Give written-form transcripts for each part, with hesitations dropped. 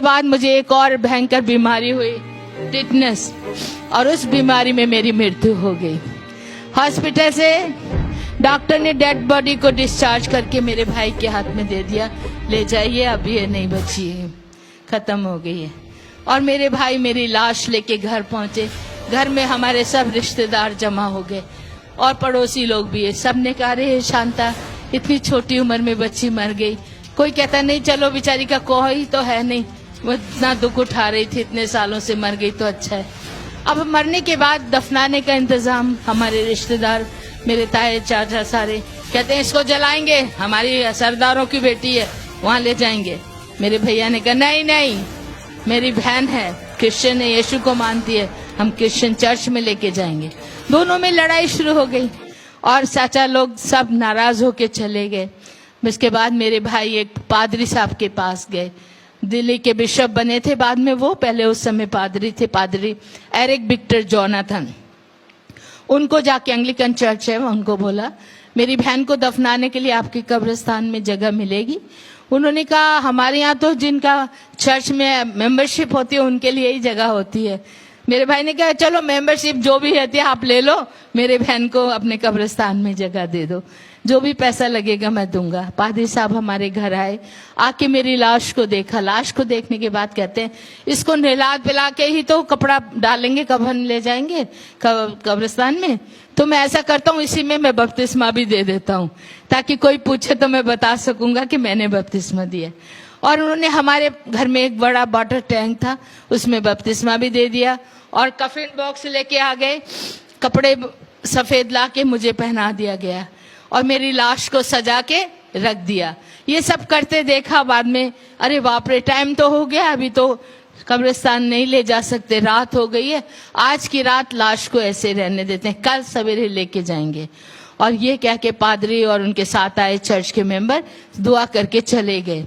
बाद मुझे एक और भयंकर बीमारी हुई, टिटनेस, और उस बीमारी में मेरी मृत्यु हो गई। हॉस्पिटल से डॉक्टर ने डेड बॉडी को डिस्चार्ज करके मेरे भाई के हाथ में दे दिया, ले जाइए, अब ये नहीं बची है, खत्म हो गई है। और मेरे भाई मेरी लाश लेके घर पहुंचे। घर में हमारे सब रिश्तेदार जमा हो गए और पड़ोसी लोग भी है। सब ने कहा, रे शांता, इतनी छोटी उम्र में बच्ची मर गई। कोई कहता नहीं, चलो बेचारी का कोई तो है नहीं, वो इतना दुख उठा रही थी, इतने सालों से मर गई तो अच्छा है। अब मरने के बाद दफनाने का इंतजाम, हमारे रिश्तेदार, मेरे ताए चाचा सारे कहते हैं इसको जलाएंगे, हमारी सरदारों की बेटी है, वहां ले जाएंगे। मेरे भैया ने कहा नहीं नहीं, मेरी बहन है, क्रिश्चियन है, यीशु को मानती है, हम क्रिश्चियन चर्च में लेके जाएंगे। दोनों में लड़ाई शुरू हो गई और चाचा लोग सब नाराज होके चले गए। इसके बाद मेरे भाई एक पादरी साहब के पास गए, दिल्ली के बिशप बने थे बाद में वो, पहले उस समय पादरी थे, पादरी एरिक विक्टर जोनाथन। उनको जाके, एंग्लिकन चर्च है, उनको बोला मेरी बहन को दफनाने के लिए आपके कब्रिस्तान में जगह मिलेगी। उन्होंने कहा हमारे यहाँ तो जिनका चर्च में मेंबरशिप होती है उनके लिए ही जगह होती है। मेरे भाई ने कहा चलो मेंबरशिप जो भी है आप ले लो, मेरे बहन को अपने कब्रिस्तान में जगह दे दो, जो भी पैसा लगेगा मैं दूंगा। पादरी साहब हमारे घर आए, आके मेरी लाश को देखा। लाश को देखने के बाद कहते हैं इसको नहला पिला के ही तो कपड़ा डालेंगे, कफन ले जाएंगे कब्रिस्तान में, तो मैं ऐसा करता हूँ इसी में मैं बपतिस्मा भी दे देता हूँ, ताकि कोई पूछे तो मैं बता सकूंगा कि मैंने बपतिस्मा दिया। और उन्होंने हमारे घर में एक बड़ा वाटर टैंक था, उसमें बपतिस्मा भी दे दिया और कफन बॉक्स लेके आ गए, कपड़े सफेद ला के मुझे पहना दिया गया और मेरी लाश को सजा के रख दिया। ये सब करते देखा बाद में, अरे बाप रे, टाइम तो हो गया, अभी तो कब्रिस्तान नहीं ले जा सकते, रात हो गई है, आज की रात लाश को ऐसे रहने देते हैं, कल सवेरे लेके जाएंगे। और ये कह के पादरी और उनके साथ आए चर्च के मेंबर दुआ करके चले गए।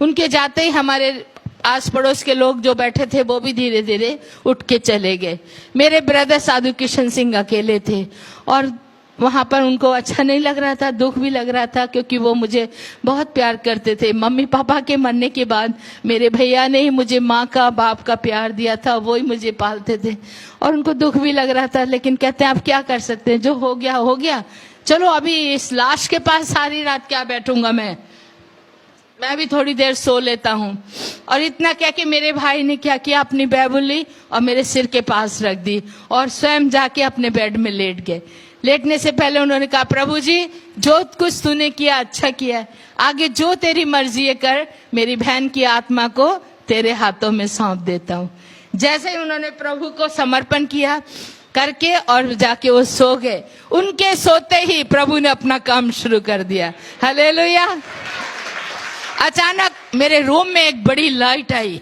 उनके जाते ही हमारे आस पड़ोस के लोग जो बैठे थे वो भी धीरे धीरे उठ के चले गए। मेरे ब्रदर साधु किशन सिंह अकेले थे और वहां पर उनको अच्छा नहीं लग रहा था, दुख भी लग रहा था, क्योंकि वो मुझे बहुत प्यार करते थे। मम्मी पापा के मरने के बाद मेरे भैया ने ही मुझे माँ का बाप का प्यार दिया था, वो ही मुझे पालते थे और उनको दुख भी लग रहा था। लेकिन कहते हैं अब क्या कर सकते हैं, जो हो गया हो गया, चलो अभी इस लाश के पास सारी रात क्या बैठूंगा, मैं भी थोड़ी देर सो लेता हूँ। और इतना कह के मेरे भाई ने क्या किया, अपनी बाइबल ली और मेरे सिर के पास रख दी और स्वयं जाके अपने बेड में लेट गए। लेटने से पहले उन्होंने कहा प्रभु जी, जो कुछ तूने किया अच्छा किया, आगे जो तेरी मर्जी है कर, मेरी बहन की आत्मा को तेरे हाथों में सौंप देता हूँ। जैसे ही उन्होंने प्रभु को समर्पण किया करके और जाके वो सो गए, उनके सोते ही प्रभु ने अपना काम शुरू कर दिया। हालेलुया। अचानक मेरे रूम में एक बड़ी लाइट आई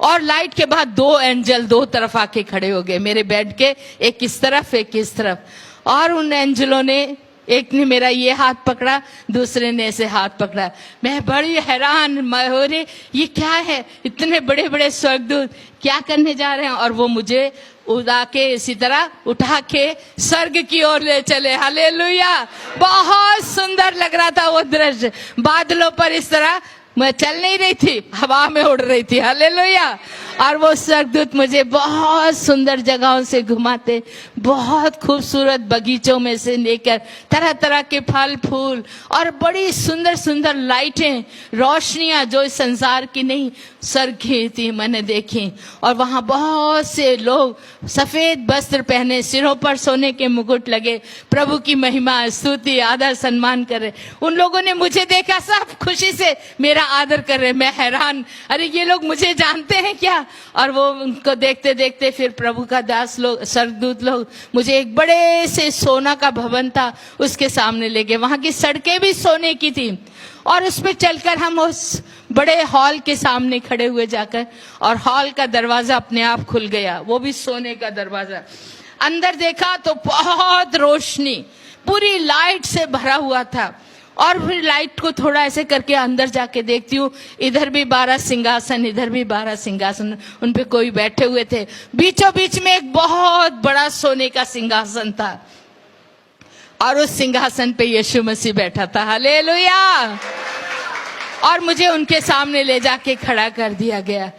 और लाइट के बाद दो एंजल दो तरफ आके खड़े हो गए, मेरे बेड के, एक इस तरफ एक इस तरफ। और उन एंजलों ने, एक ने मेरा ये हाथ पकड़ा, दूसरे ने ऐसे हाथ पकड़ा। मैं बड़ी हैरान, मैं हो रही ये क्या है, इतने बड़े बड़े स्वर्गदूत क्या करने जा रहे हैं। और वो मुझे उड़ा के इसी तरह उठा के स्वर्ग की ओर ले चले। हालेलुया। बहुत सुंदर लग रहा था वो दृश्य, बादलों पर इस तरह मैं चल नहीं रही थी, हवा में उड़ रही थी। हालेलुया। और वो स्वर्गदूत मुझे बहुत सुंदर जगहों से घुमाते, बहुत खूबसूरत बगीचों में से लेकर तरह तरह के फल फूल और बड़ी सुंदर सुंदर लाइटें, रोशनियां जो इस संसार की नहीं स्वर्ग की थी मैंने देखी। और वहां बहुत से लोग सफेद वस्त्र पहने, सिरों पर सोने के मुकुट लगे, प्रभु की महिमा स्तुति आदर सम्मान कर रहे। उन लोगों ने मुझे देखा, सब खुशी से मेरा आदर कर रहे। मैं हैरान, अरे ये लोग मुझे जानते हैं क्या। और वो उनको देखते देखते फिर प्रभु का दास लोग, स्वर्गदूत लोग मुझे एक बड़े से सोना का भवन था उसके सामने ले गए। वहां की सड़कें भी सोने की थी और उस पर चलकर हम उस बड़े हॉल के सामने खड़े हुए जाकर, और हॉल का दरवाजा अपने आप खुल गया, वो भी सोने का दरवाजा। अंदर देखा तो बहुत रोशनी, पूरी लाइट से भरा हुआ था। और फिर लाइट को थोड़ा ऐसे करके अंदर जाके देखती हूँ, इधर भी 12 सिंहासन, इधर भी 12 सिंहासन, उन पे कोई बैठे हुए थे। बीचों बीच में एक बहुत बड़ा सोने का सिंहासन था और उस सिंहासन पे यीशु मसीह बैठा था। हालेलुया। और मुझे उनके सामने ले जाके खड़ा कर दिया गया।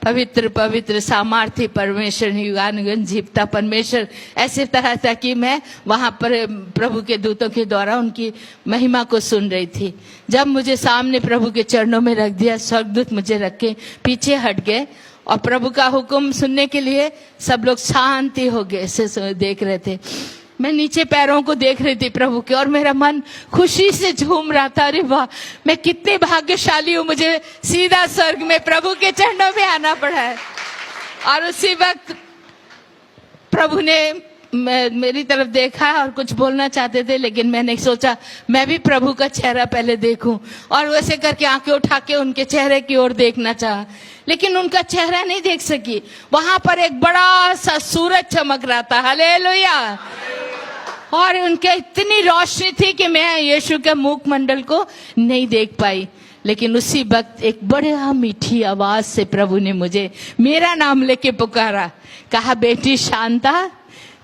पवित्र पवित्र सामर्थ्य परमेश्वर, युगानुगन जीवता परमेश्वर, ऐसे तरह था कि मैं वहां पर प्रभु के दूतों के द्वारा उनकी महिमा को सुन रही थी। जब मुझे सामने प्रभु के चरणों में रख दिया, स्वर्गदूत मुझे रख के पीछे हट गए और प्रभु का हुक्म सुनने के लिए सब लोग शांति हो गए, ऐसे देख रहे थे। मैं नीचे पैरों को देख रही थी प्रभु के, और मेरा मन खुशी से झूम रहा था। अरे वाह, मैं कितनी भाग्यशाली हूँ, मुझे सीधा स्वर्ग में प्रभु के चरणों में आना पड़ा है। और उसी वक्त प्रभु ने मेरी तरफ देखा और कुछ बोलना चाहते थे, लेकिन मैंने सोचा मैं भी प्रभु का चेहरा पहले देखूं, और वैसे करके आंखें उठा के उनके चेहरे की ओर देखना चाहा, लेकिन उनका चेहरा नहीं देख सकी। वहां पर एक बड़ा सा सूरज चमक रहा था, हालेलुया, और उनके इतनी रोशनी थी कि मैं यीशु के मुखमंडल को नहीं देख पाई। लेकिन उसी वक्त एक बड़ा मीठी आवाज से प्रभु ने मुझे मेरा नाम लेके पुकारा, कहा, बेटी शांता,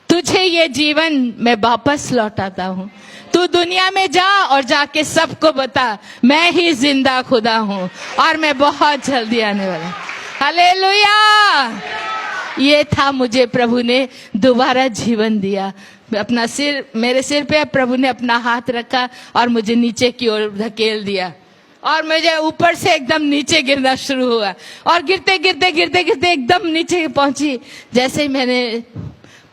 तुझे ये जीवन मैं वापस लौटाता हूँ। तू दुनिया में जा और जाके सबको बता मैं ही जिंदा खुदा हूँ और मैं बहुत जल्दी आने वाला। हालेलुया। ये था, मुझे प्रभु ने दोबारा जीवन दिया। अपना सिर, मेरे सिर पे प्रभु ने अपना हाथ रखा और मुझे नीचे की ओर धकेल दिया, और मुझे ऊपर से एकदम नीचे गिरना शुरू हुआ, और गिरते गिरते गिरते गिरते एकदम नीचे पहुंची। जैसे ही मैंने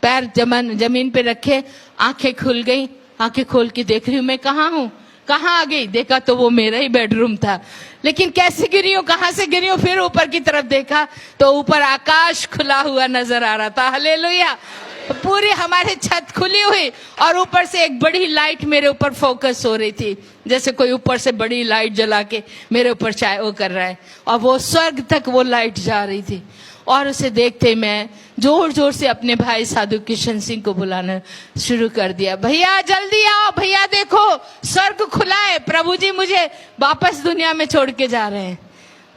पैर जमीन पे रखे, आंखें खुल गई। आंखें खोल के देख रही हूँ मैं कहाँ हूँ, कहाँ आ गई। देखा तो वो मेरा ही बेडरूम था, लेकिन कैसे गिरी हूँ, कहाँ से गिरी हूँ। फिर ऊपर की तरफ देखा तो ऊपर आकाश खुला हुआ नजर आ रहा था। हालेलुया। पूरी हमारी छत खुली हुई और ऊपर से एक बड़ी लाइट मेरे ऊपर फोकस हो रही थी, जैसे कोई ऊपर से बड़ी लाइट जला के मेरे ऊपर चाहे वो कर रहा है, और वो स्वर्ग तक वो लाइट जा रही थी। और उसे देखते मैं जोर जोर से अपने भाई साधु किशन सिंह को बुलाना शुरू कर दिया, भैया जल्दी आओ, भैया देखो स्वर्ग खुला है, प्रभु जी मुझे वापस दुनिया में छोड़ के जा रहे हैं।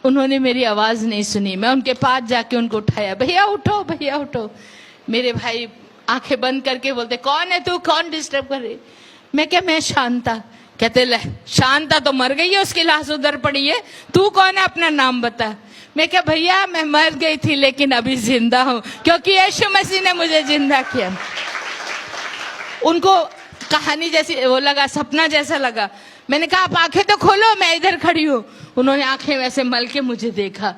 उन्होंने मेरी आवाज नहीं सुनी। मैं उनके पास जाके उनको उठाया, भैया उठो, भैया उठो। मेरे भाई आंखें बंद करके बोलते, कौन है तू, कौन डिस्टर्ब कर रही। मैं क्या, मैं शांता। कहते, ले शांता तो मर गई है, उसकी लाश उधर पड़ी है, तू कौन है, अपना नाम बता। मैं क्या, भैया मैं मर गई थी लेकिन अभी जिंदा हूं, क्योंकि यीशु मसीह ने मुझे जिंदा किया। उनको कहानी जैसी वो लगा, सपना जैसा लगा। मैंने कहा, आप आंखें तो खोलो, मैं इधर खड़ी हूँ। उन्होंने आंखें वैसे मल के मुझे देखा,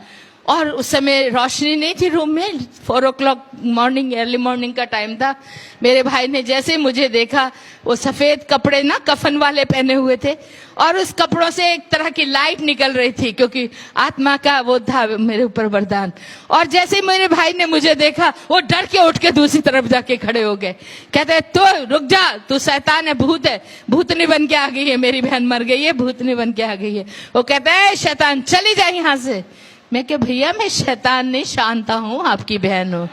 और उस समय रोशनी नहीं थी रूम में, 4 o'clock मॉर्निंग, अर्ली मॉर्निंग का टाइम था। मेरे भाई ने जैसे मुझे देखा, वो सफेद कपड़े ना कफन वाले पहने हुए थे, और उस कपड़ों से एक तरह की लाइट निकल रही थी, क्योंकि आत्मा का वो था मेरे ऊपर वरदान। और जैसे ही मेरे भाई ने मुझे देखा, वो डर के उठ के दूसरी तरफ जाके खड़े हो गए। कहते, तो रुक जा, तू शैतान है, भूत है, भूतनी बन के आ गई है, मेरी बहन मर गई है, भूतनी बन के आ गई है। वो कहता है, शैतान चली जाए यहाँ से। मैं क्या, भैया मैं शैतान नहीं, शांता हूँ, आपकी बहन हूँ।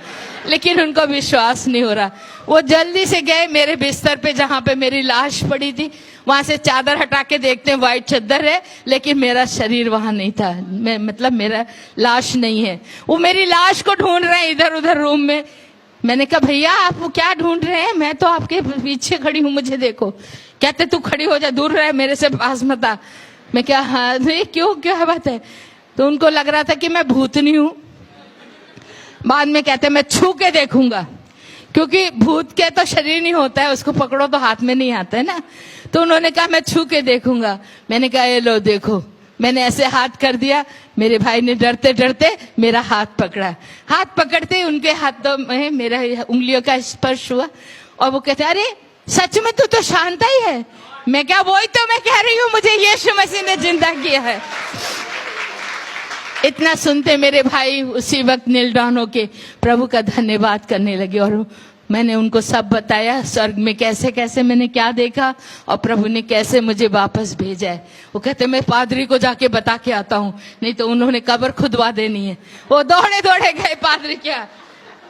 लेकिन उनको विश्वास नहीं हो रहा। वो जल्दी से गए मेरे बिस्तर पे, जहाँ पे मेरी लाश पड़ी थी, वहां से चादर हटा के देखते हैं व्हाइट चादर है, लेकिन मेरा शरीर वहां नहीं था, मतलब मेरा लाश नहीं है। वो मेरी लाश को ढूंढ रहे हैं इधर उधर रूम में। मैंने कहा, भैया आप वो क्या ढूंढ रहे हैं, मैं तो आपके पीछे खड़ी हूँ, मुझे देखो। कहते, तू खड़ी हो जा, दूर रहे, मेरे से पास मत आ। मैं क्या, हाँ नहीं, क्यों, क्या बात है। तो उनको लग रहा था कि मैं भूतनी हूं। बाद में कहते, मैं छू के देखूंगा, क्योंकि भूत के तो शरीर नहीं होता है, उसको पकड़ो तो हाथ में नहीं आता है ना। तो उन्होंने कहा, मैं छू के देखूंगा। मैंने कहा, ये लो देखो। मैंने ऐसे हाथ कर दिया। मेरे भाई ने डरते डरते मेरा हाथ पकड़ा। हाथ पकड़ते ही उनके हाथों में मेरा उंगलियों का स्पर्श हुआ, और वो कहते, अरे सच में तू तो शांता ही है। मैं क्या, वही तो मैं कह रही हूँ, मुझे यीशु मसीह ने जिंदा किया है। इतना सुनते मेरे भाई उसी वक्त नील डाउन होके प्रभु का धन्यवाद करने लगे, और मैंने उनको सब बताया, स्वर्ग में कैसे कैसे मैंने क्या देखा और प्रभु ने कैसे मुझे वापस भेजा है। वो कहते, मैं पादरी को जाके बता के आता हूँ, नहीं तो उन्होंने कब्र खुदवा देनी है। वो दौड़े दौड़े गए पादरी क्या।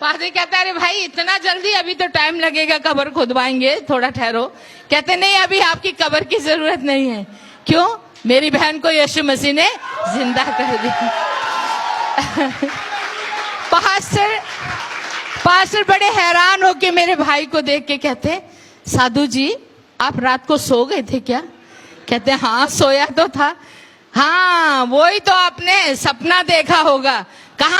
पादरी कहता है, अरे भाई इतना जल्दी, अभी तो टाइम लगेगा, कब्र खुदवाएंगे, थोड़ा ठहरो। कहते, नहीं अभी आपकी कब्र की जरूरत नहीं है। क्यों, मेरी बहन को यीशु मसीह ने जिंदा कर दिया। पास्टर बड़े हैरान होके मेरे भाई को देख के कहते, साधु जी आप रात को सो गए थे क्या। कहते, हाँ सोया तो था। हाँ वही तो आपने सपना देखा होगा। कहाँ